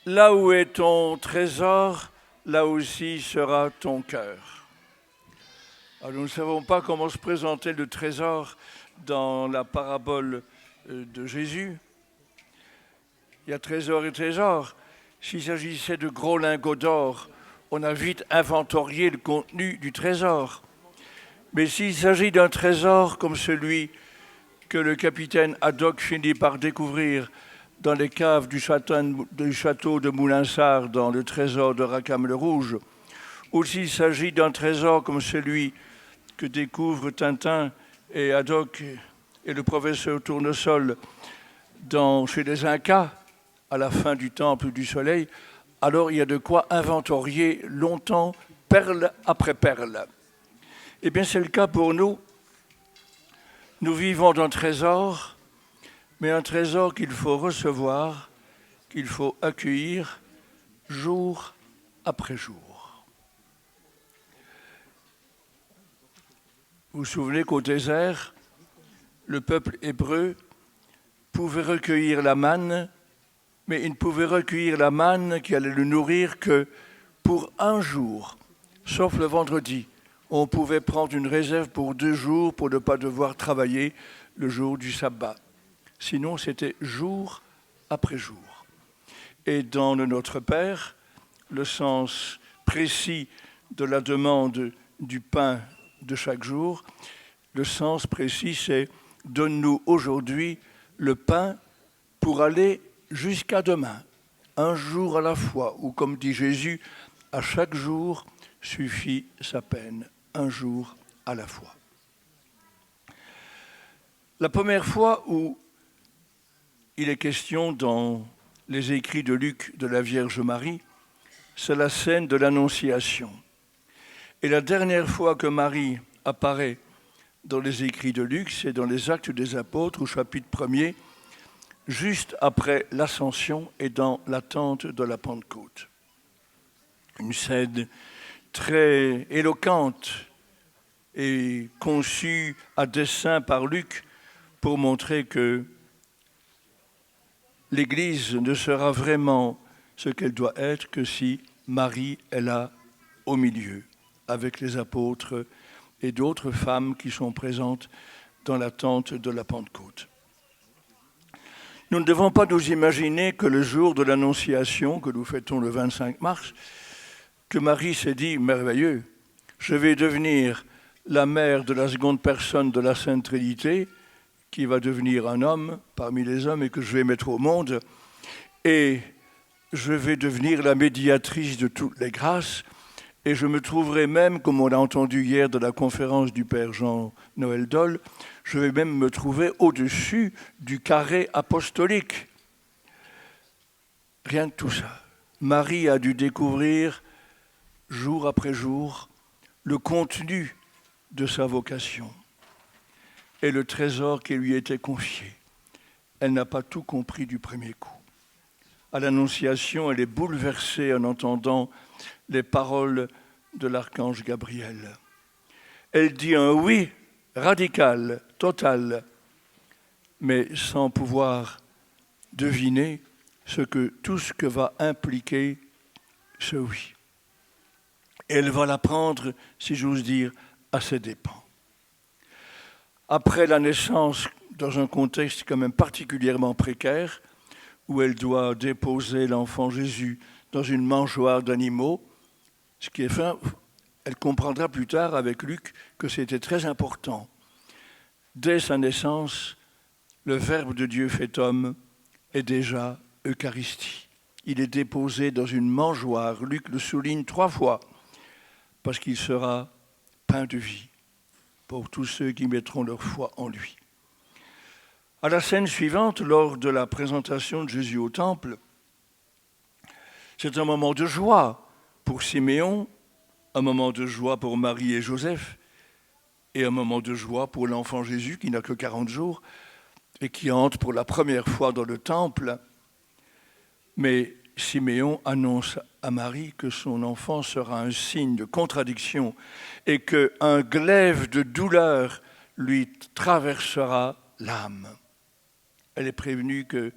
Là où est ton trésor, là aussi sera ton cœur. Alors, nous ne savons pas comment se présentait le trésor dans la parabole de Jésus. Il y a trésor et trésor. S'il s'agissait de gros lingots d'or, on a vite inventorié le contenu du trésor. Mais s'il s'agit d'un trésor comme celui que le capitaine Haddock finit par découvrir dans les caves du château de Moulinsart, dans le trésor de Rackham-le-Rouge, ou s'il s'agit d'un trésor comme celui que découvrent Tintin et Haddock et le professeur Tournesol chez les Incas, à la fin du temple du soleil, alors il y a de quoi inventorier longtemps, perle après perle. Eh bien, c'est le cas pour nous. Nous vivons d'un trésor, mais un trésor qu'il faut recevoir, qu'il faut accueillir jour après jour. Vous vous souvenez qu'au désert, le peuple hébreu pouvait recueillir la manne, mais il ne pouvait recueillir la manne qui allait le nourrir que pour un jour, sauf le vendredi. On pouvait prendre une réserve pour 2 jours pour ne pas devoir travailler le jour du sabbat. Sinon, c'était jour après jour. Et dans le Notre Père, le sens précis de la demande du pain de chaque jour, le sens précis, c'est « donne-nous aujourd'hui le pain pour aller jusqu'à demain, un jour à la fois », ou comme dit Jésus, « à chaque jour suffit sa peine, un jour à la fois ». La première fois où il est question dans les écrits de Luc de la Vierge Marie, c'est la scène de l'Annonciation. Et la dernière fois que Marie apparaît dans les écrits de Luc, c'est dans les Actes des Apôtres, au chapitre 1er, juste après l'Ascension et dans l'attente de la Pentecôte. Une scène très éloquente et conçue à dessein par Luc pour montrer que l'Église ne sera vraiment ce qu'elle doit être que si Marie est là au milieu, avec les apôtres et d'autres femmes qui sont présentes dans l'attente de la Pentecôte. Nous ne devons pas nous imaginer que le jour de l'Annonciation, que nous fêtons le 25 mars, que Marie s'est dit, merveilleux, je vais devenir la mère de la seconde personne de la Sainte Trinité, qui va devenir un homme parmi les hommes et que je vais mettre au monde, et je vais devenir la médiatrice de toutes les grâces, et je me trouverai même, comme on l'a entendu hier de la conférence du Père Jean-Noël Doll, je vais même me trouver au-dessus du carré apostolique. Rien de tout ça. Marie a dû découvrir, jour après jour, le contenu de sa vocation et le trésor qui lui était confié. Elle n'a pas tout compris du premier coup. À l'Annonciation, elle est bouleversée en entendant les paroles de l'archange Gabriel. Elle dit un oui radical, total, mais sans pouvoir deviner tout ce que va impliquer ce oui. Et elle va l'apprendre, si j'ose dire, à ses dépens. Après la naissance, dans un contexte quand même particulièrement précaire, où elle doit déposer l'enfant Jésus dans une mangeoire d'animaux, ce qui est fait, elle comprendra plus tard avec Luc que c'était très important. Dès sa naissance, le Verbe de Dieu fait homme est déjà Eucharistie. Il est déposé dans une mangeoire. Luc le souligne 3 fois, parce qu'il sera pain de vie pour tous ceux qui mettront leur foi en lui. À la scène suivante, lors de la présentation de Jésus au temple, c'est un moment de joie pour Siméon, un moment de joie pour Marie et Joseph, et un moment de joie pour l'enfant Jésus qui n'a que 40 jours et qui entre pour la première fois dans le temple. Mais Siméon annonce à Marie que son enfant sera un signe de contradiction et qu'un glaive de douleur lui traversera l'âme. Elle est prévenue que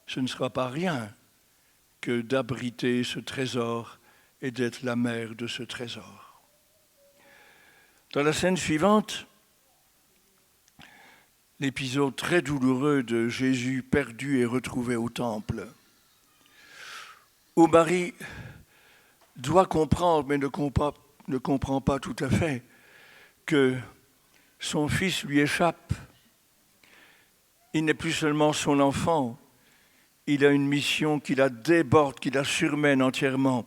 ce ne sera pas rien, que d'abriter ce trésor et d'être la mère de ce trésor. Dans la scène suivante, l'épisode très douloureux de Jésus perdu et retrouvé au temple, où Marie doit comprendre, mais ne comprend pas tout à fait, que son fils lui échappe. Il n'est plus seulement son enfant, il a une mission qui la déborde, qui la surmène entièrement.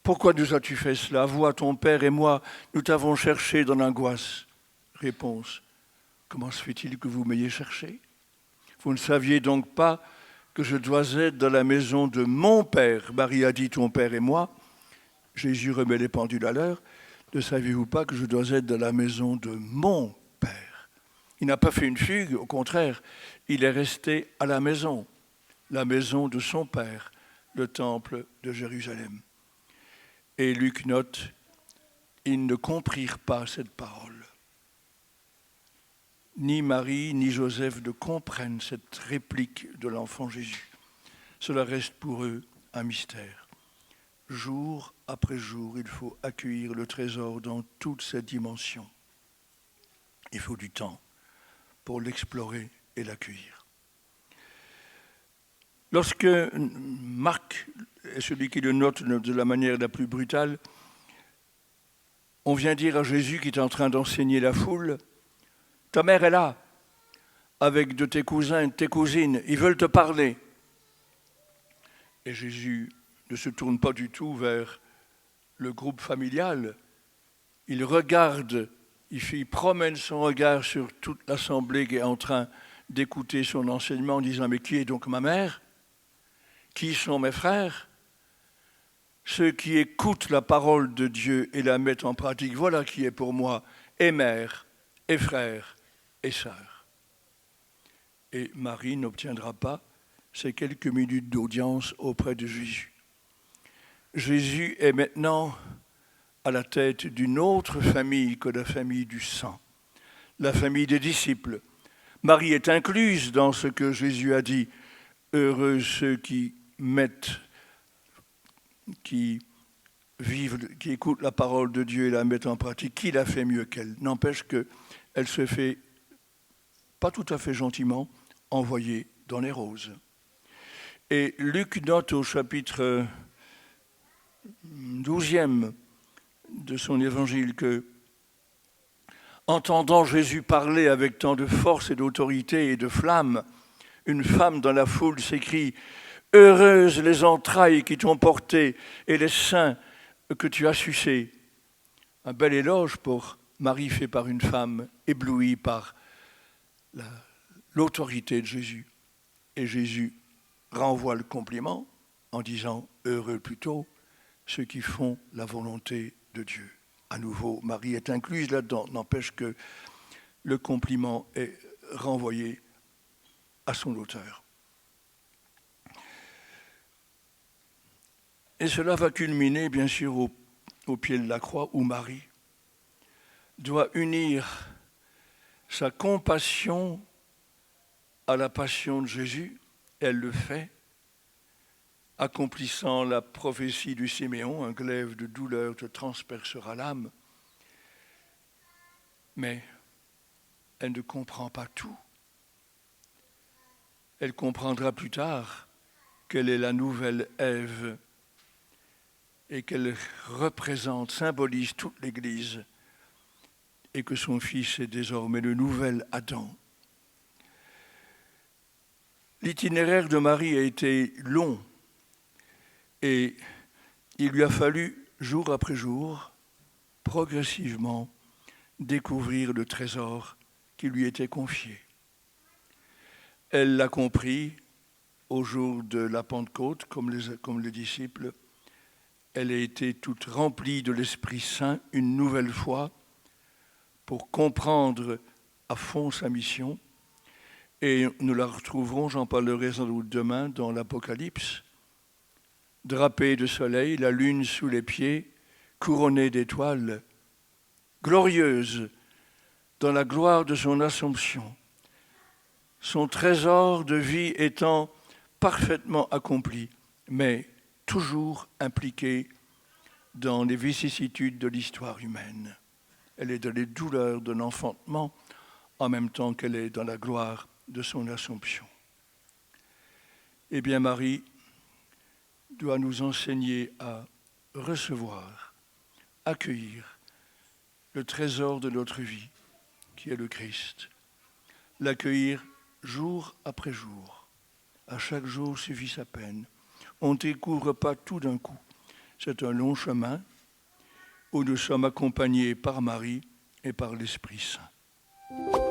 Pourquoi nous as-tu fait cela? Vois, ton père et moi, nous t'avons cherché dans l'angoisse. Réponse. Comment se fait-il que vous m'ayez cherché? Vous ne saviez donc pas que je dois être dans la maison de mon père. Marie a dit ton père et moi. Jésus remet les pendules à l'heure. Ne saviez-vous pas que je dois être dans la maison de mon père? Il n'a pas fait une fugue, au contraire, il est resté à la maison de son père, le temple de Jérusalem. Et Luc note, ils ne comprirent pas cette parole. Ni Marie, ni Joseph ne comprennent cette réplique de l'enfant Jésus. Cela reste pour eux un mystère. Jour après jour, il faut accueillir le trésor dans toutes ses dimensions. Il faut du temps pour l'explorer et l'accueillir. Lorsque Marc est celui qui le note de la manière la plus brutale, on vient dire à Jésus qui est en train d'enseigner la foule, « Ta mère est là, avec de tes cousins et de tes cousines, ils veulent te parler. » Et Jésus ne se tourne pas du tout vers le groupe familial. Il regarde, il promène son regard sur toute l'assemblée qui est en train d'écouter son enseignement en disant « Mais qui est donc ma mère ? Qui sont mes frères ? Ceux qui écoutent la parole de Dieu et la mettent en pratique, voilà qui est pour moi et mère, et frère, et sœur. » Et Marie n'obtiendra pas ces quelques minutes d'audience auprès de Jésus. Jésus est maintenant à la tête d'une autre famille que la famille du sang, la famille des disciples. Marie est incluse dans ce que Jésus a dit. Heureux ceux qui écoutent la parole de Dieu et la mettent en pratique. Qui l'a fait mieux qu'elle? N'empêche qu'elle se fait, pas tout à fait gentiment, envoyer dans les roses. Et Luc note au chapitre 12e de son évangile que, entendant Jésus parler avec tant de force et d'autorité et de flamme, une femme dans la foule s'écrie « Heureuses les entrailles qui t'ont porté et les seins que tu as sucés ». Un bel éloge pour Marie fait par une femme éblouie par l'autorité de Jésus. Et Jésus renvoie le compliment en disant « Heureux plutôt ceux qui font la volonté de Dieu ». À nouveau, Marie est incluse là-dedans, n'empêche que le compliment est renvoyé à son auteur. Et cela va culminer, bien sûr, au pied de la croix, où Marie doit unir sa compassion à la passion de Jésus. Elle le fait, accomplissant la prophétie du Siméon, un glaive de douleur te transpercera l'âme. Mais elle ne comprend pas tout. Elle comprendra plus tard qu'elle est la nouvelle Ève et qu'elle représente, symbolise toute l'Église et que son fils est désormais le nouvel Adam. L'itinéraire de Marie a été long et il lui a fallu, jour après jour, progressivement, découvrir le trésor qui lui était confié. Elle l'a compris au jour de la Pentecôte, comme les disciples. Elle a été toute remplie de l'Esprit Saint une nouvelle fois pour comprendre à fond sa mission. Et nous la retrouverons, j'en parlerai sans doute demain, dans l'Apocalypse, drapée de soleil, la lune sous les pieds, couronnée d'étoiles, glorieuse dans la gloire de son Assomption, son trésor de vie étant parfaitement accompli mais toujours impliquée dans les vicissitudes de l'histoire humaine. Elle est dans les douleurs de l'enfantement en même temps qu'elle est dans la gloire de son Assomption. Eh bien, Marie doit nous enseigner à recevoir, accueillir le trésor de notre vie, qui est le Christ. L'accueillir jour après jour. À chaque jour suffit sa peine. On ne découvre pas tout d'un coup. C'est un long chemin où nous sommes accompagnés par Marie et par l'Esprit Saint.